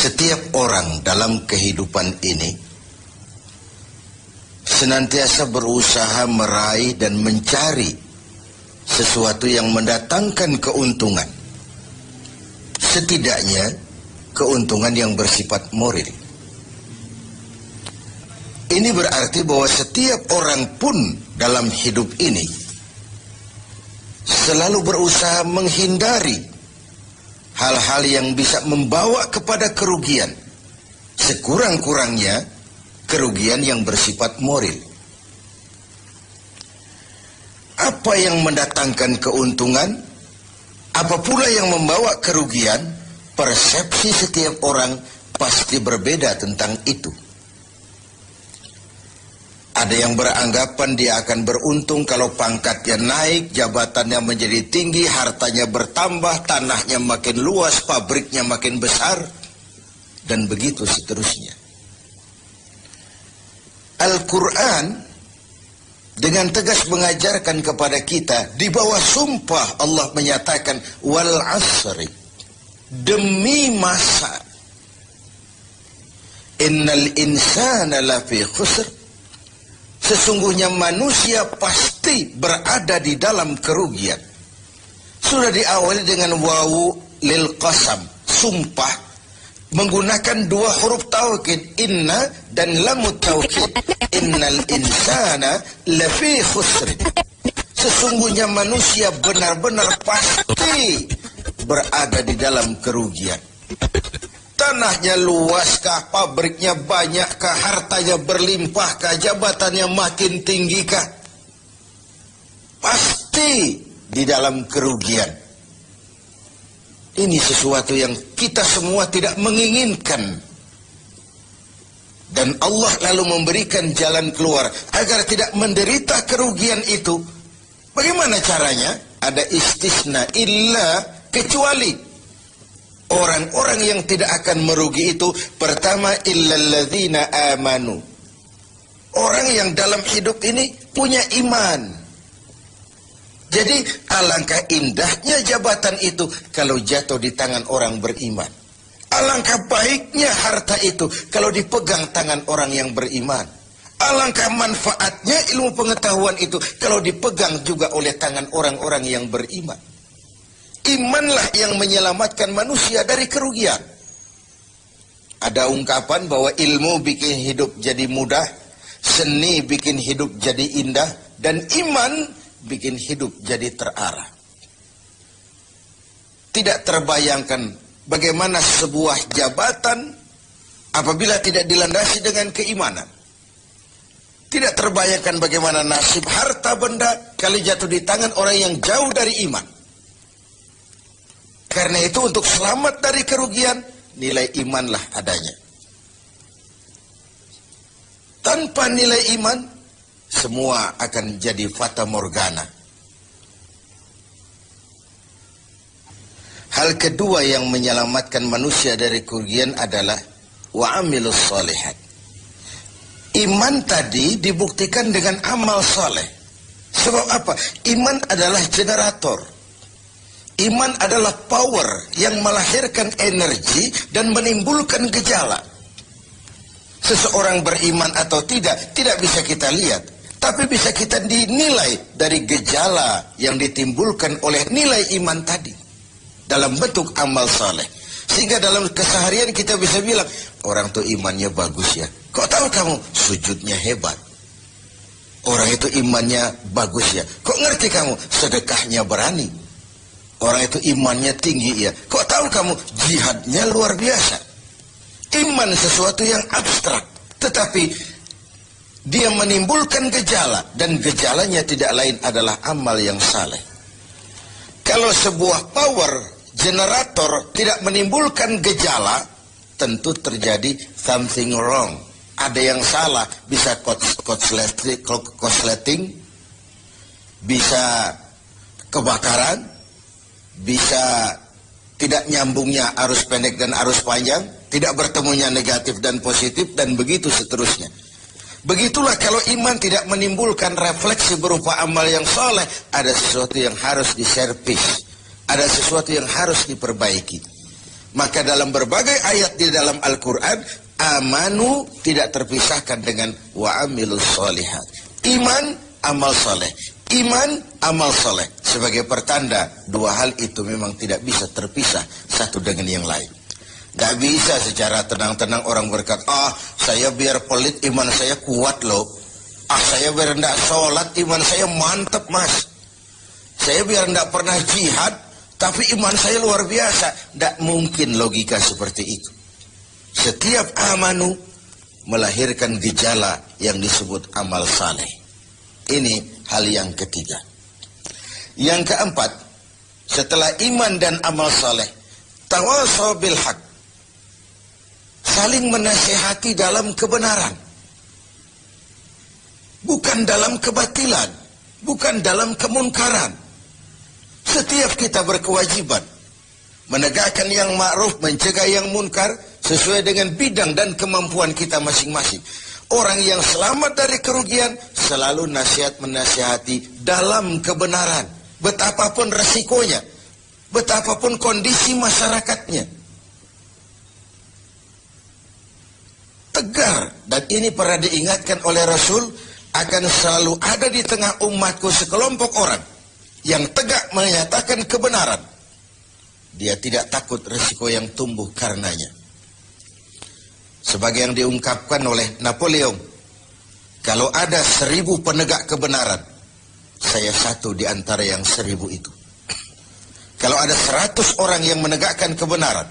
Setiap orang dalam kehidupan ini senantiasa berusaha meraih dan mencari sesuatu yang mendatangkan keuntungan. Setidaknya keuntungan yang bersifat moral. Ini berarti bahwa setiap orang pun dalam hidup ini selalu berusaha menghindari hal-hal yang bisa membawa kepada kerugian. Sekurang-kurangnya kerugian yang bersifat moral. Apa yang mendatangkan keuntungan, apa pula yang membawa kerugian, persepsi setiap orang pasti berbeda tentang itu. Ada yang beranggapan dia akan beruntung kalau pangkatnya naik, jabatannya menjadi tinggi, hartanya bertambah, tanahnya makin luas, pabriknya makin besar, dan begitu seterusnya. Al-Quran dengan tegas mengajarkan kepada kita, di bawah sumpah Allah menyatakan, wal asri, demi masa, innal insana lafi khusr, sesungguhnya manusia pasti berada di dalam kerugian. Sudah diawali dengan wawu lil qasam, sumpah, menggunakan dua huruf taukid, inna dan lamut taukid. Innal insana lafi khusr, sesungguhnya manusia benar-benar pasti berada di dalam kerugian. Tanahnya luaskah, pabriknya banyakkah, hartanya berlimpahkah, jabatannya makin tinggikah, pasti di dalam kerugian. Ini sesuatu yang kita semua tidak menginginkan. Dan Allah lalu memberikan jalan keluar agar tidak menderita kerugian itu. Bagaimana caranya? Ada istisna, illa, kecuali. Orang-orang yang tidak akan merugi itu, pertama, illalladzina amanu. Orang yang dalam hidup ini punya iman. Jadi alangkah indahnya jabatan itu kalau jatuh di tangan orang beriman. Alangkah baiknya harta itu kalau dipegang tangan orang yang beriman. Alangkah manfaatnya ilmu pengetahuan itu kalau dipegang juga oleh tangan orang-orang yang beriman. Imanlah yang menyelamatkan manusia dari kerugian. Ada ungkapan bahwa ilmu bikin hidup jadi mudah, seni bikin hidup jadi indah, dan iman bikin hidup jadi terarah. Tidak terbayangkan bagaimana sebuah jabatan apabila tidak dilandasi dengan keimanan. Tidak terbayangkan bagaimana nasib harta benda kalau jatuh di tangan orang yang jauh dari iman. Karena itu untuk selamat dari kerugian, nilai imanlah adanya. Tanpa nilai iman, semua akan jadi fata morgana. Hal kedua yang menyelamatkan manusia dari kerugian adalah wa'amilus shalihat. Iman tadi dibuktikan dengan amal saleh. Sebab apa? Iman adalah generator. Iman adalah power yang melahirkan energi dan menimbulkan gejala. Seseorang beriman atau tidak bisa kita lihat. Tapi bisa kita dinilai dari gejala yang ditimbulkan oleh nilai iman tadi. Dalam bentuk amal saleh. Sehingga dalam keseharian kita bisa bilang, orang itu imannya bagus ya. Kok tahu kamu? Sujudnya hebat. Orang itu imannya bagus ya. Kok ngerti kamu? Sedekahnya berani. Orang itu imannya tinggi ya. Kok tahu kamu? Jihadnya luar biasa. Iman sesuatu yang abstrak. Tetapi dia menimbulkan gejala. Dan gejalanya tidak lain adalah amal yang saleh. Kalau sebuah power generator tidak menimbulkan gejala, tentu terjadi something wrong. Ada yang salah. Bisa korsleting, bisa kebakaran, bisa tidak nyambungnya arus pendek dan arus panjang, tidak bertemunya negatif dan positif, dan begitu seterusnya. Begitulah kalau iman tidak menimbulkan refleksi berupa amal yang soleh, ada sesuatu yang harus diservis, ada sesuatu yang harus diperbaiki. Maka dalam berbagai ayat di dalam Al-Quran, amanu tidak terpisahkan dengan wa amilus sholihat. Iman, amal soleh. Iman, amal soleh. Sebagai pertanda, dua hal itu memang tidak bisa terpisah satu dengan yang lain. Gak bisa secara tenang-tenang orang berkata, saya biar pelit iman saya kuat loh. Saya biar tidak sholat iman saya mantap mas. Saya biar tidak pernah jihad tapi iman saya luar biasa. Tidak mungkin logika seperti itu. Setiap amanu melahirkan gejala yang disebut amal saleh. Ini hal yang ketiga. Yang keempat, setelah iman dan amal saleh, tawasaw bil haq, saling menasihati dalam kebenaran, bukan dalam kebatilan, bukan dalam kemunkaran. Setiap kita berkewajiban menegakkan yang ma'ruf, mencegah yang munkar sesuai dengan bidang dan kemampuan kita masing-masing. Orang yang selamat dari kerugian selalu menasihati dalam kebenaran, betapapun resikonya, betapapun kondisi masyarakatnya. Tegar, dan ini pernah diingatkan oleh Rasul, akan selalu ada di tengah umatku sekelompok orang yang tegak menyatakan kebenaran. Dia tidak takut resiko yang tumbuh karenanya. Sebagai yang diungkapkan oleh Napoleon, kalau ada 1000 penegak kebenaran, saya satu di antara yang 1000 itu. Kalau ada 100 orang yang menegakkan kebenaran,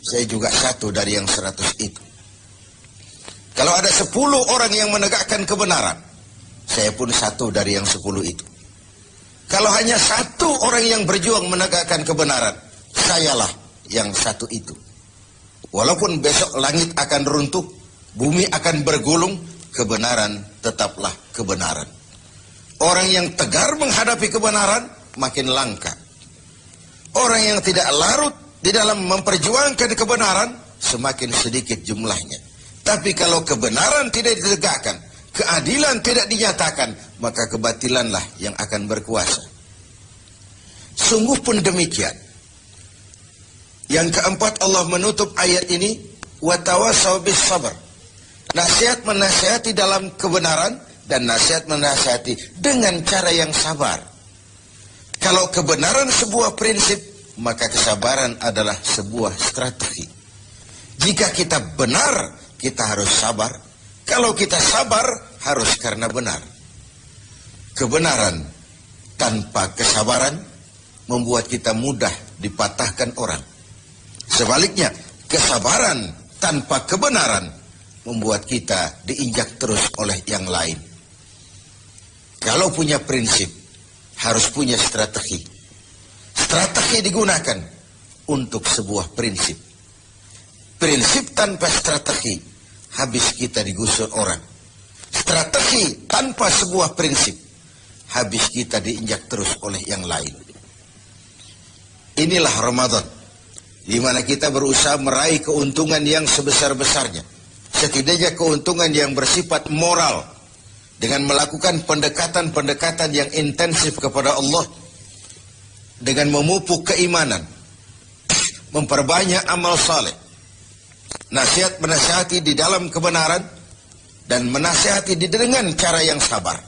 saya juga satu dari yang 100 itu. Kalau ada 10 orang yang menegakkan kebenaran, saya pun satu dari yang 10 itu. Kalau hanya 1 orang yang berjuang menegakkan kebenaran, sayalah yang satu itu. Walaupun besok langit akan runtuh, bumi akan bergulung, kebenaran tetaplah kebenaran. Orang yang tegar menghadapi kebenaran makin langka. Orang yang tidak larut di dalam memperjuangkan kebenaran semakin sedikit jumlahnya. Tapi kalau kebenaran tidak ditegakkan, keadilan tidak dinyatakan, maka kebatilanlah yang akan berkuasa. Sungguh pun demikian. Yang keempat, Allah menutup ayat ini, wa tawasaw bis sabr. Nasihat menasihati dalam kebenaran dan nasihat menasihati dengan cara yang sabar. Kalau kebenaran sebuah prinsip, maka kesabaran adalah sebuah strategi. Jika kita benar, kita harus sabar. Kalau kita sabar, harus karena benar. Kebenaran tanpa kesabaran membuat kita mudah dipatahkan orang. Sebaliknya, kesabaran tanpa kebenaran membuat kita diinjak terus oleh yang lain. Kalau punya prinsip, harus punya strategi. Strategi digunakan untuk sebuah prinsip. Prinsip tanpa strategi, habis kita digusur orang. Strategi tanpa sebuah prinsip, habis kita diinjak terus oleh yang lain. Inilah Ramadan, di mana kita berusaha meraih keuntungan yang sebesar-besarnya. Setidaknya keuntungan yang bersifat moral, dengan melakukan pendekatan-pendekatan yang intensif kepada Allah, dengan memupuk keimanan, memperbanyak amal saleh, nasihat menasihati di dalam kebenaran, dan menasihati dengan cara yang sabar,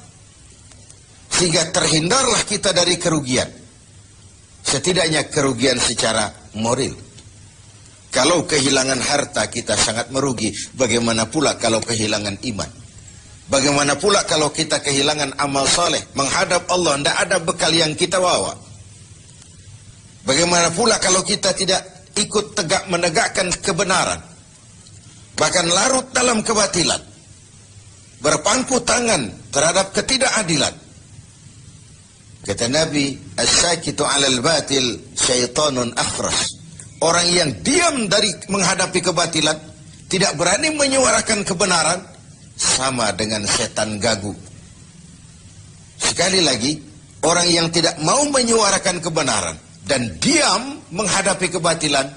sehingga terhindarlah kita dari kerugian. Setidaknya kerugian secara moral. Kalau kehilangan harta kita sangat merugi, bagaimana pula kalau kehilangan iman? Bagaimana pula kalau kita kehilangan amal saleh, menghadap Allah tidak ada bekal yang kita bawa? Bagaimana pula kalau kita tidak ikut tegak menegakkan kebenaran, bahkan larut dalam kebatilan, berpangku tangan terhadap ketidakadilan? Kata Nabi, as-sakitu 'alal batil syaitanun akhras. Orang yang diam dari menghadapi kebatilan, tidak berani menyuarakan kebenaran, sama dengan setan gagu. Sekali lagi, orang yang tidak mau menyuarakan kebenaran dan diam menghadapi kebatilan,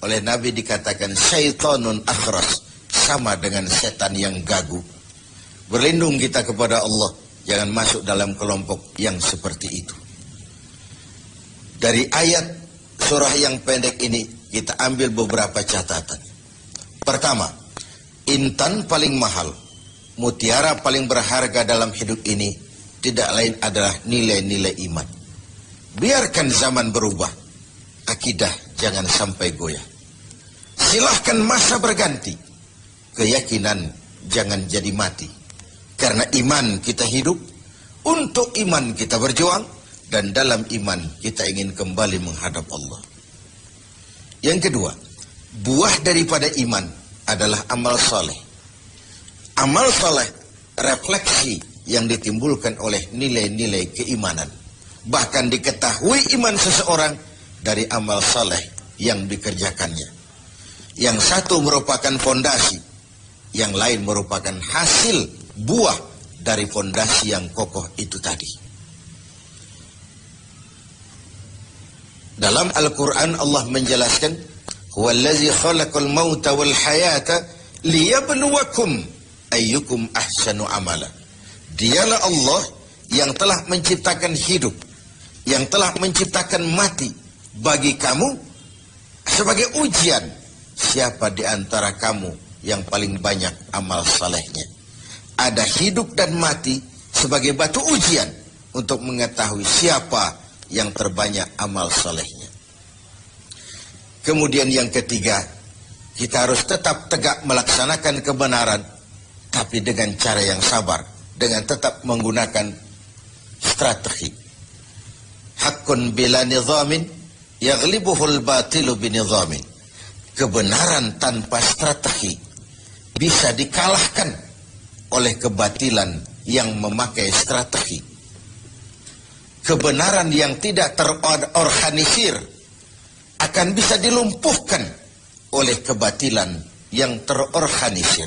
oleh Nabi dikatakan syaitanun akhras, sama dengan setan yang gagu. Berlindung kita kepada Allah, jangan masuk dalam kelompok yang seperti itu. Dari ayat surah yang pendek ini, kita ambil beberapa catatan. Pertama, intan paling mahal, mutiara paling berharga dalam hidup ini tidak lain adalah nilai-nilai iman. Biarkan zaman berubah, akidah jangan sampai goyah. Silahkan masa berganti, keyakinan jangan jadi mati. Karena iman kita hidup, untuk iman kita berjuang, dan dalam iman kita ingin kembali menghadap Allah. Yang kedua, buah daripada iman adalah amal soleh. Amal soleh refleksi yang ditimbulkan oleh nilai-nilai keimanan. Bahkan diketahui iman seseorang dari amal soleh yang dikerjakannya. Yang satu merupakan fondasi, yang lain merupakan hasil buah dari fondasi yang kokoh itu tadi. Dalam Al-Quran Allah menjelaskan, "Huwallazi khalaqal mauta wal hayata liyabluwakum ayyukum ahsanu amala." Dialah Allah yang telah menciptakan hidup, yang telah menciptakan mati bagi kamu sebagai ujian, siapa di antara kamu yang paling banyak amal salehnya. Ada hidup dan mati sebagai batu ujian untuk mengetahui siapa yang terbanyak amal salehnya. Kemudian yang ketiga, kita harus tetap tegak melaksanakan kebenaran, tapi dengan cara yang sabar, dengan tetap menggunakan strategi. Haqqun bila nizamin yaghlibuhul batilu binizamin. Kebenaran tanpa strategi bisa dikalahkan oleh kebatilan yang memakai strategi. Kebenaran yang tidak terorganisir akan bisa dilumpuhkan oleh kebatilan yang terorganisir.